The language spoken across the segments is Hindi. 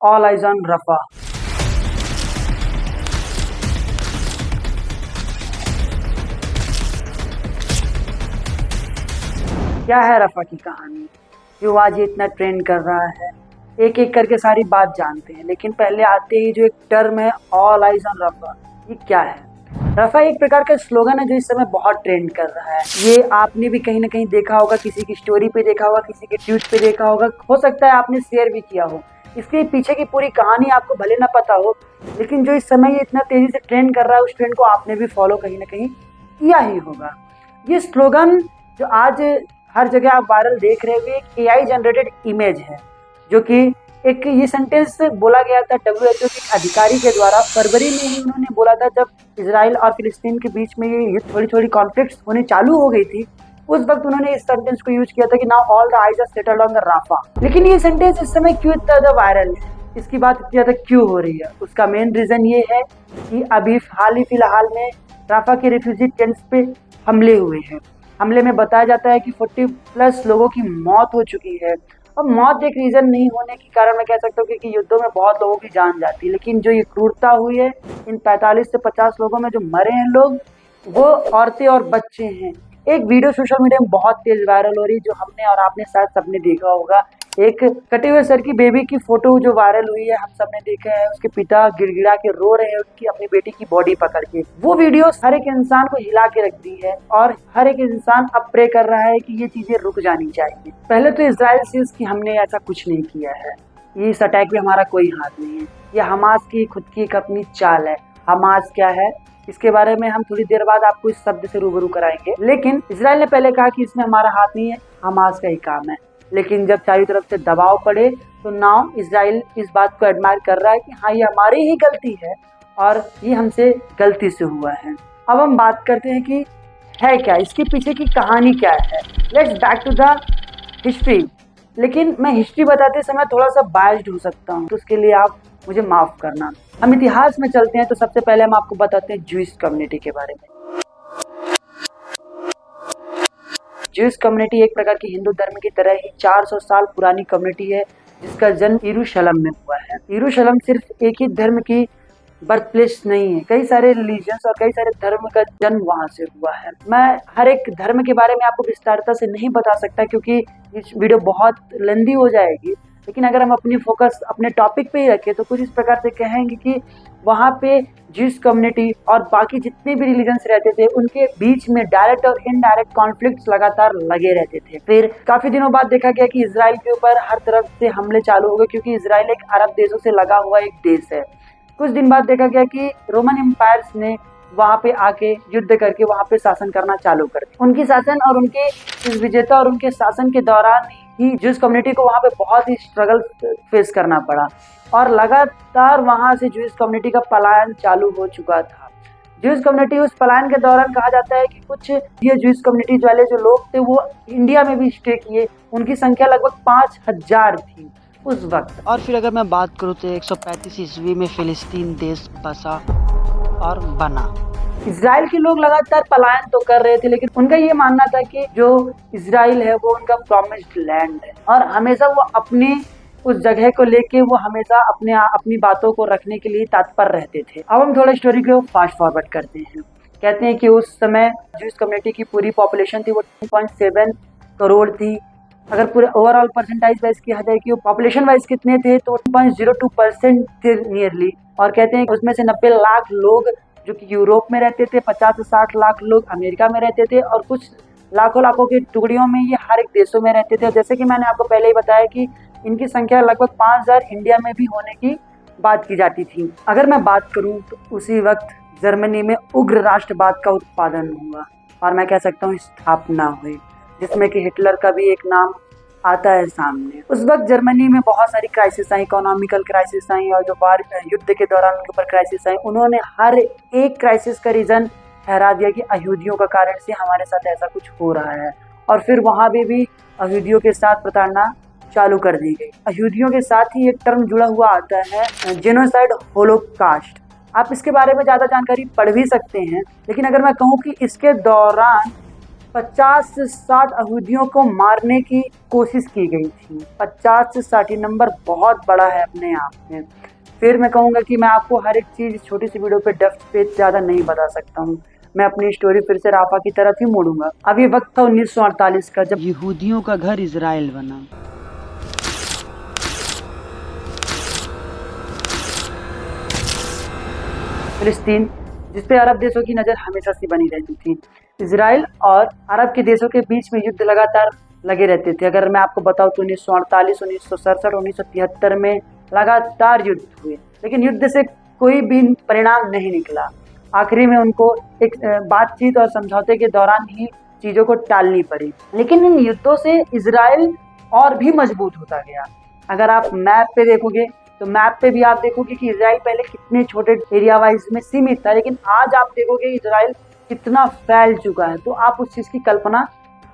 All eyes on रफा। क्या है रफा की कहानी, क्यों आज ये इतना ट्रेंड कर रहा है? एक एक करके सारी बात जानते हैं, लेकिन पहले आते ही जो एक टर्म है ऑल आइज ऑन रफा, ये क्या है? रफा एक प्रकार का स्लोगन है जो इस समय बहुत ट्रेंड कर रहा है। ये आपने भी कहीं ना कहीं देखा होगा, किसी की स्टोरी पे देखा होगा, किसी के ट्वीट पे देखा होगा, हो सकता है आपने शेयर भी किया हो। इसके पीछे की पूरी कहानी आपको भले ना पता हो, लेकिन जो इस समय ये इतना तेजी से ट्रेंड कर रहा है, उस ट्रेंड को आपने भी फॉलो कहीं ना कहीं किया ही होगा। ये स्लोगन जो आज हर जगह आप वायरल देख रहे हुए, एक एआई जनरेटेड इमेज है, जो कि एक ये सेंटेंस बोला गया था WHO के अधिकारी के द्वारा। फरवरी में ही उन्होंने बोला था, जब इजराइल और फिलिस्तीन के बीच में ये थोड़ी थोड़ी कॉन्फ्लिक्ट्स होने चालू हो गई थी, उस वक्त उन्होंने इस सेंटेंस को यूज किया था कि now all the eyes are settled on the Rafa. लेकिन ये सेंटेंस इस समय क्यों इतना ज्यादा वायरल है, इसकी बात इतनी ज्यादा क्यों हो रही है? उसका मेन रीजन ये है कि अभी हाल ही फिलहाल में राफा के रिफ्यूजी कैंप्स पे हमले हुए हैं। हमले में बताया जाता है कि 40+ लोगों की मौत हो चुकी है। और मौत एक रीजन नहीं होने के कारण मैं कह सकता हूँ, क्योंकि युद्धों में बहुत लोगों की जान जाती है, लेकिन जो ये क्रूरता हुई है, इन 45 से 50 लोगों में जो मरे हैं लोग, वो औरतें और बच्चे हैं। एक वीडियो सोशल मीडिया में बहुत तेज वायरल हो रही है, जो हमने और आपने शायद सबने देखा होगा। एक कटे हुए सर की बेबी की फोटो जो वायरल हुई है, हम सबने देखा है। उसके पिता गिड़गिड़ा के रो रहे हैं उनकी अपनी बेटी की बॉडी पकड़ के। वो वीडियो हर एक इंसान को हिला के रख दी है, और हर एक इंसान अब प्रे कर रहा है कि ये चीजें रुक जानी चाहिए। पहले तो इजराइल से कि हमने ऐसा कुछ नहीं किया है, इस अटैक में हमारा कोई हाथ नहीं है। ये हमास की खुद की एक अपनी चाल है। हमास क्या है, इसके बारे में हम थोड़ी देर बाद आपको इस शब्द से रूबरू कराएंगे। लेकिन इजराइल ने पहले कहा कि इसमें हमारा हाथ नहीं है, हमास का ही काम है। लेकिन जब चारों तरफ से दबाव पड़े, तो नाउ इजराइल इस बात को एडमायर कर रहा है कि हाँ, ये हमारी ही गलती है और ये हमसे गलती से हुआ है। अब हम बात करते हैं कि है क्या, इसके पीछे की कहानी क्या है। Let's back to the history. लेकिन मैं हिस्ट्री बताते समय थोड़ा सा बायस्ड हो सकता हूँ, तो उसके लिए आप मुझे माफ करना। हम इतिहास में चलते हैं, तो सबसे पहले हम आपको बताते हैं ज्यूइश कम्युनिटी के बारे में। ज्यूइश कम्युनिटी एक प्रकार की हिंदू धर्म की तरह ही 400 साल पुरानी कम्युनिटी है, जिसका जन्म यरूशलेम में हुआ है। यरूशलेम सिर्फ एक ही धर्म की बर्थ प्लेस नहीं है, कई सारे रिलीजन्स और कई सारे धर्म का जन्म वहां से हुआ है। मैं हर एक धर्म के बारे में आपको विस्तारता से नहीं बता सकता, क्योंकि इस वीडियो बहुत लेंदी हो जाएगी। लेकिन अगर हम अपनी फोकस अपने टॉपिक पे ही रखें, तो कुछ इस प्रकार से कहेंगे कि वहाँ पे ज्यूइश कम्युनिटी और बाकी जितने भी रिलीजन्स रहते थे, उनके बीच में डायरेक्ट और इनडायरेक्ट कॉन्फ्लिक्ट्स लगातार लगे रहते थे। फिर काफी दिनों बाद देखा गया कि इजराइल के ऊपर हर तरफ से हमले चालू हो गए, क्योंकि इजराइल एक अरब देशों से लगा हुआ एक देश है। कुछ दिन बाद देखा गया कि रोमन एम्पायर्स ने वहाँ पे आके युद्ध करके वहाँ पे शासन करना चालू कर दिया। उनकी शासन और उनके इस विजेता और उनके शासन के दौरान ही ज्यूइश कम्युनिटी को वहाँ पे बहुत ही स्ट्रगल फेस करना पड़ा, और लगातार वहाँ से ज्यूइश कम्युनिटी का पलायन चालू हो चुका था। ज्यूइश कम्युनिटी उस पलायन के दौरान कहा जाता है कि कुछ ये ज्यूइश कम्युनिटी वाले जो लोग थे, वो इंडिया में भी स्टे किए। उनकी संख्या लगभग 5000 थी उस वक्त। और फिर अगर मैं बात करूँ तो 135 ईस्वी में फिलिस्तीन देश बसा और बना। इजराइल के लोग लगातार पलायन तो कर रहे थे, लेकिन उनका ये मानना था कि जो इजराइल है वो उनका प्रॉमिस्ड लैंड है, और हमेशा वो अपने उस जगह को लेके वो हमेशा अपनी बातों को रखने के लिए तत्पर रहते थे। अब हम थोड़ा स्टोरी को फास्ट फॉरवर्ड करते हैं। कहते हैं कि उस समय ज्यूइश कम्युनिटी की पूरी पॉपुलेशन थी वो 2.7 करोड़ थी। अगर पूरे ओवरऑल परसेंटाइज वाइज किया जाए कि वो पॉपुलेशन वाइज कितने थे, तो 2.02% थे नियरली। और कहते हैं कि उसमें से 90 लाख लोग जो कि यूरोप में रहते थे, 50 से 60 लाख लोग अमेरिका में रहते थे, और कुछ लाखों की टुकड़ियों में ये हर एक देशों में रहते थे। जैसे कि मैंने आपको पहले ही बताया कि इनकी संख्या लगभग 5000 इंडिया में भी होने की बात की जाती थी। अगर मैं बात करूं तो उसी वक्त जर्मनी में उग्र राष्ट्रवाद का उत्पादन हुआ, और मैं कह सकता हूँ स्थापना हुई, जिसमें कि हिटलर का भी एक नाम आता है सामने। उस वक्त जर्मनी में बहुत सारी क्राइसिस आई, इकोनॉमिकल क्राइसिस आई, और जो युद्ध के दौरान उनके ऊपर क्राइसिस आई, उन्होंने हर एक क्राइसिस का रीजन ठहरा दिया कि यहूदियों का कारण से हमारे साथ ऐसा कुछ हो रहा है। और फिर वहां भी यहूदियों के साथ प्रताड़ना चालू कर दी गई। यहूदियों के साथ ही एक टर्म जुड़ा हुआ आता है, जेनोसाइड होलोकास्ट। आप इसके बारे में ज़्यादा जानकारी पढ़ भी सकते हैं, लेकिन अगर मैं कहूँ कि इसके दौरान 50 से 60 यहूदियों को मारने की कोशिश की गई थी। 50 से 60 नंबर बहुत बड़ा है अपने आप में। फिर मैं कहूँगा कि मैं आपको हर एक चीज़ छोटी सी वीडियो पे डेप्थ पे ज़्यादा नहीं बता सकता हूँ। मैं अपनी स्टोरी फिर से राफा की तरफ ही मोड़ूंगा। अब ये वक्त था 1948 का, जब यहूदियों का घर इजराइल बना। फिलिस्तीन, जिस पे अरब देशों की नज़र हमेशा से बनी रहती थी। इजराइल और अरब के देशों के बीच में युद्ध लगातार लगे रहते थे। अगर मैं आपको बताऊं तो 1948, 1967, 1973 में लगातार युद्ध हुए, लेकिन युद्ध से कोई भी परिणाम नहीं निकला। आखिरी में उनको एक बातचीत और समझौते के दौरान ही चीज़ों को टालनी पड़ी। लेकिन इन युद्धों से इजराइल और भी मजबूत होता गया। अगर आप मैप पे देखोगे तो मैप पे भी आप देखोगे कि इजराइल पहले कितने छोटे एरिया वाइज में सीमित था, लेकिन आज आप देखोगे इजराइल कितना फैल चुका है, तो आप उस चीज़ की कल्पना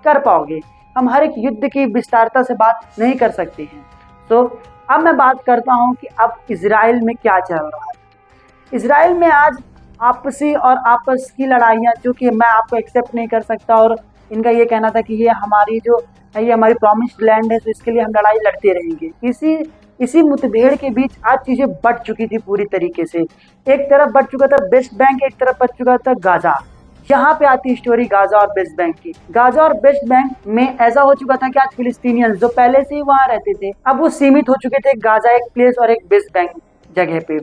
कर पाओगे। हम हर एक युद्ध की विस्तारता से बात नहीं कर सकते हैं। तो अब मैं बात करता हूं कि अब इजराइल में क्या चल रहा है। इजराइल में आज आपसी और आपस की लड़ाइयाँ, जो कि मैं आपको एक्सेप्ट नहीं कर सकता, और इनका ये कहना था कि ये हमारी जो है, ये हमारी प्रॉमिस्ड लैंड है, तो इसके लिए हम लड़ाई लड़ते रहेंगे। इसी मुठभेड़ के बीच आज चीज़ें बढ़ चुकी थी पूरी तरीके से। एक तरफ बढ़ चुका था वेस्ट बैंक, एक तरफ बढ़ चुका था गाजा। यहाँ पे आती स्टोरी गाजा और वेस्ट बैंक की। गाजा और वेस्ट बैंक में ऐसा हो चुका था कि आज फिलिस्तीनियंस जो पहले से ही वहाँ रहते थे, अब वो सीमित हो चुके थे गाजा एक प्लेस और एक वेस्ट बैंक जगह पे।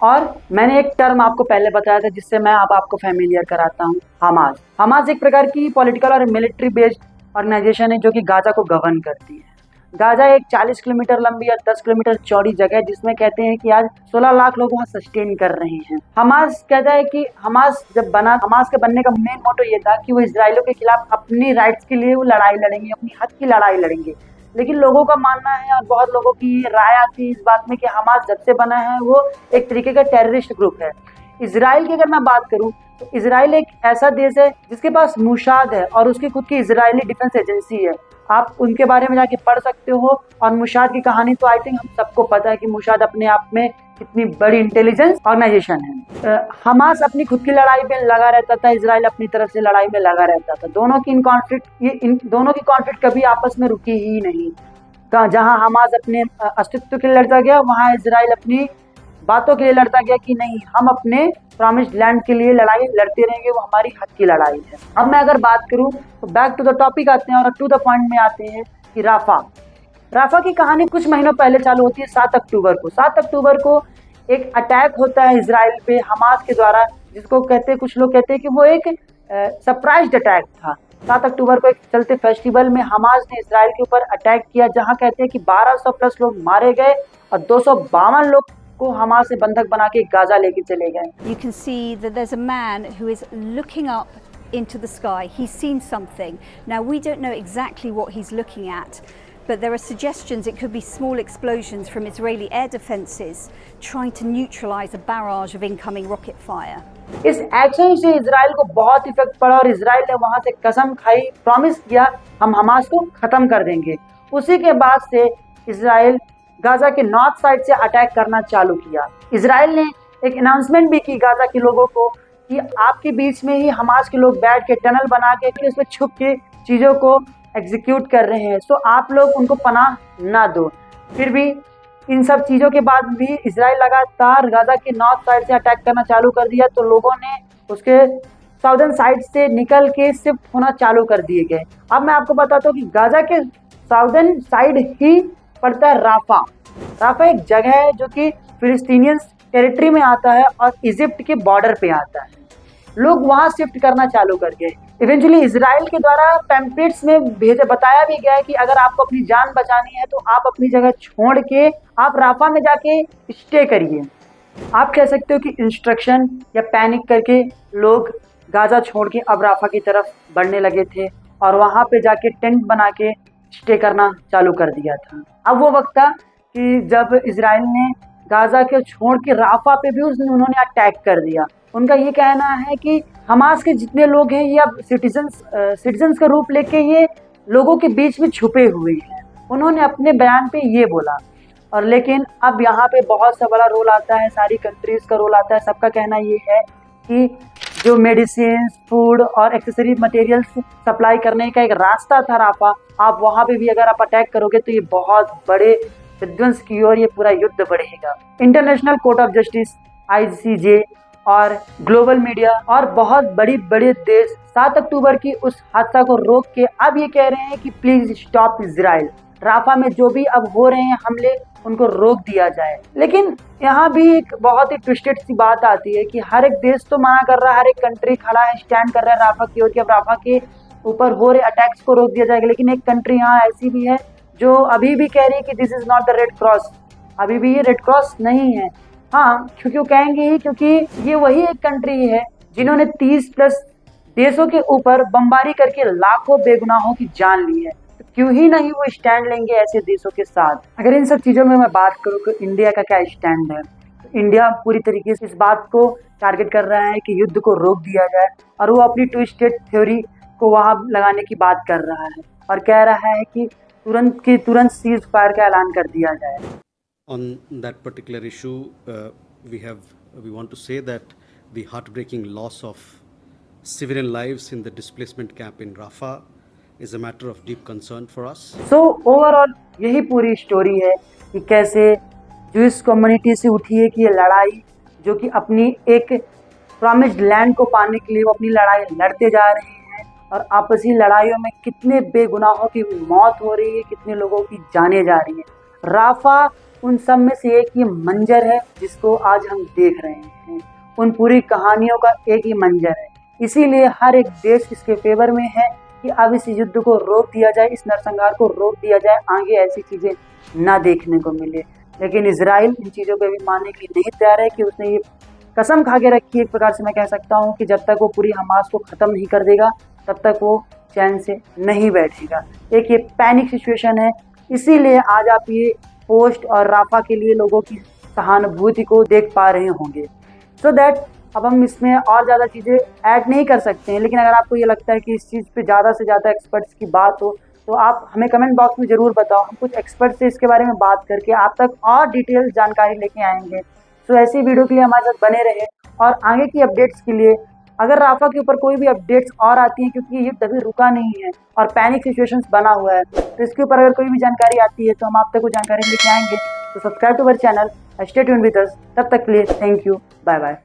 और मैंने एक टर्म आपको पहले बताया था जिससे मैं अब आपको फैमिलियर कराता हूँ, हमास। हमास एक प्रकार की पॉलिटिकल और मिलिट्री बेस्ड ऑर्गेनाइजेशन है जो कि गाजा को गवर्न करती है। गाजा एक 40 किलोमीटर लंबी या 10 किलोमीटर चौड़ी जगह है, जिसमें कहते हैं कि आज 16 लाख लोग वहाँ सस्टेन कर रहे हैं। हमास कहता है कि हमास जब बना, हमास के बनने का मेन मोटो ये था कि वो इजराइलियों के खिलाफ अपनी राइट्स के लिए वो लड़ाई लड़ेंगे, अपनी हक की लड़ाई लड़ेंगे। लेकिन लोगों का मानना है और बहुत लोगों की ये राय आती है इस बात में कि हमास जब से बना है वो एक तरीके का टेररिस्ट ग्रुप है। इजराइल की अगर मैं बात करूं तो इजराइल एक ऐसा देश है जिसके पास मुशाद है और उसकी खुद की इजरायली डिफेंस एजेंसी है। आप उनके बारे में जाके पढ़ सकते हो। और मुशाद की कहानी तो आई थिंक हम सबको पता है कि मुशाद अपने आप में कितनी बड़ी इंटेलिजेंस ऑर्गेनाइजेशन है। हमास अपनी खुद की लड़ाई में लगा रहता था, इजराइल अपनी तरफ से लड़ाई में लगा रहता था। दोनों की दोनों की कॉन्फ्लिक्ट कभी आपस में रुकी ही नहीं। जहां हमास अपने अस्तित्व के लिए लड़ता गया, वहां इजराइल अपनी बातों के लिए लड़ता गया कि नहीं, हम अपने प्रॉमिस्ड लैंड के लिए लड़ाई लड़ते रहेंगे, वो हमारी हक की लड़ाई है। अब मैं अगर बात करूं तो बैक टू द टॉपिक आते हैं और टू द पॉइंट में आते हैं कि राफा की कहानी कुछ महीनों पहले चालू होती है। 7 अक्टूबर को 7 अक्टूबर को एक अटैक होता है इजराइल पे हमास के द्वारा, जिसको कहते हैं, कुछ लोग कहते हैं कि वो एक सरप्राइज अटैक था। 7 अक्टूबर को एक चलते फेस्टिवल में हमास ने इजराइल के ऊपर अटैक किया, जहां कहते हैं कि 1200 प्लस लोग मारे गए और 252 लोग को हमास से बंधक बना के गाजा लेके चले गए। You can see that there's a man who is looking up into the sky. He's seen something. Now we don't know exactly what he's looking at, but there are suggestions it could be small explosions from Israeli air defenses trying to neutralize a barrage of incoming rocket fire. इस एक्शन से इजराइल को बहुत इफेक्ट पड़ा और इजराइल ने वहां से कसम खाई, प्रॉमिस किया, हम हमास को खत्म कर देंगे। उसी के बाद से इजराइल गाजा के नॉर्थ साइड से अटैक करना चालू किया। इजराइल ने एक अनाउंसमेंट भी की गाजा के लोगों को कि आपके बीच में ही हमास के लोग बैठ के टनल बना के उसमें छुप के चीज़ों को एग्जीक्यूट कर रहे हैं, सो आप लोग उनको पनाह ना दो। फिर भी इन सब चीज़ों के बाद भी इजराइल लगातार गाजा के नॉर्थ साइड से अटैक करना चालू कर दिया, तो लोगों ने उसके साउदर्न साइड से निकल के शिफ्ट होना चालू कर दिए गए। अब मैं आपको बताता हूँ कि गाजा के साउदर्न साइड ही पड़ता है राफा एक जगह है जो कि फिलिस्तीनियंस टेरिटरी में आता है और इजिप्ट के बॉर्डर पे आता है। लोग वहां शिफ्ट करना चालू कर गए। इवेंचुअली इजराइल के द्वारा पैम्पलेट्स में बताया भी गया है कि अगर आपको अपनी जान बचानी है तो आप अपनी जगह छोड़ के आप राफा में जाके स्टे करिए। आप कह सकते हो कि इंस्ट्रक्शन या पैनिक करके लोग गाजा छोड़ के अब राफा की तरफ बढ़ने लगे थे और वहां पे जाके टेंट बना के स्टे करना चालू कर दिया था। अब वो वक्त था कि जब इजराइल ने गाजा के छोड़ के राफा पे भी उन्होंने अटैक कर दिया। उनका ये कहना है कि हमास के जितने लोग हैं ये अब सिटीजन्स का रूप लेके ये लोगों के बीच में छुपे हुए हैं। उन्होंने अपने बयान पे ये बोला। और लेकिन अब यहाँ पे बहुत सा बड़ा रोल आता है, सारी कंट्रीज का रोल आता है। सबका कहना ये है कि जो मेडिसिन, फूड और एक्सेसरी मटेरियल्स सप्लाई करने का एक रास्ता था राफा, आप वहां पे भी अगर आप अटैक करोगे तो ये बहुत बड़े विध्वंस की ओर ये पूरा युद्ध बढ़ेगा। International court of justice ICJ और ग्लोबल मीडिया और बहुत बड़ी बड़े देश 7 अक्टूबर की उस हादसा को रोक के अब ये कह रहे हैं कि प्लीज स्टॉप इजराइल। राफा में जो भी अब हो रहे हैं हमले उनको रोक दिया जाए। लेकिन यहाँ भी एक बहुत ही ट्विस्टेड सी बात आती है कि हर एक देश तो मना कर रहा है, हर एक कंट्री खड़ा है, स्टैंड कर रहा है राफा की ओर कि अब राफा के ऊपर हो रहे अटैक्स को रोक दिया जाएगा। लेकिन एक कंट्री यहाँ ऐसी भी है जो अभी भी कह रही है कि this is not the red cross, अभी भी ये रेड क्रॉस नहीं है। हाँ, क्योंकि वो कहेंगे ही क्योंकि ये वही एक कंट्री है जिन्होंने 30+ देशों के ऊपर बमबारी करके लाखों बेगुनाहों की जान ली है, तो क्यों ही नहीं वो स्टैंड लेंगे ऐसे देशों के साथ। अगर इन सब चीजों में मैं बात करूँ तो इंडिया का क्या स्टैंड है, तो इंडिया पूरी तरीके से इस बात को टारगेट कर रहा है कि युद्ध को रोक दिया जाए और वो अपनी टू स्टेट थ्योरी को वहां लगाने की बात कर रहा है और कह रहा है कि तुरंत सीज फायर का ऐलान कर दिया जाए। On that particular issue, we want to say that the heartbreaking loss of civilian lives in the displacement camp in Rafah is a matter of deep concern for us. So overall यही पूरी स्टोरी है कि कैसे ज्यूइश कम्युनिटी से उठी है कि ये लड़ाई जो कि अपनी एक प्रॉमिस्ड लैंड को पाने के लिए वो अपनी लड़ाई लड़ते जा रहे हैं और आपसी लड़ाइयों में कितने बेगुनाहों की मौत हो रही है, कितने लोगों की जानें जा रही है। राफा उन सब में से एक ये मंजर है जिसको आज हम देख रहे हैं, उन पूरी कहानियों का एक ही मंजर है। इसीलिए हर एक देश इसके फेवर में है कि अब इस युद्ध को रोक दिया जाए, इस नरसंहार को रोक दिया जाए, आगे ऐसी चीजें ना देखने को मिले। लेकिन इजराइल इन चीजों को भी मानने के लिए नहीं तैयार है कि उसने ये कसम खा के रखी है, एक प्रकार से मैं कह सकता हूँ कि जब तक वो पूरी हमास को खत्म नहीं कर देगा तब तक वो चैन से नहीं बैठेगा। एक ये पैनिक सिचुएशन है, इसीलिए आज आप ये पोस्ट और राफा के लिए लोगों की सहानुभूति को देख पा रहे होंगे। सो दैट अब हम इसमें और ज़्यादा चीज़ें ऐड नहीं कर सकते हैं, लेकिन अगर आपको ये लगता है कि इस चीज़ पे ज़्यादा से ज़्यादा एक्सपर्ट्स की बात हो तो आप हमें कमेंट बॉक्स में ज़रूर बताओ, हम कुछ एक्सपर्ट से इसके बारे में बात करके आप तक और डिटेल जानकारी लेके आएंगे। सो ऐसी वीडियो के लिए हमारे साथ बने रहे और आगे की अपडेट्स के लिए अगर राफा के ऊपर कोई भी अपडेट्स और आती हैं, क्योंकि ये अभी रुका नहीं है और पैनिक सिचुएशंस बना हुआ है, तो इसके ऊपर अगर कोई भी जानकारी आती है तो हम आप तक वो जानकारी लेके आएंगे। तो subscribe to our channel, stay tuned with us. तब तक के लिए थैंक यू, बाय बाय।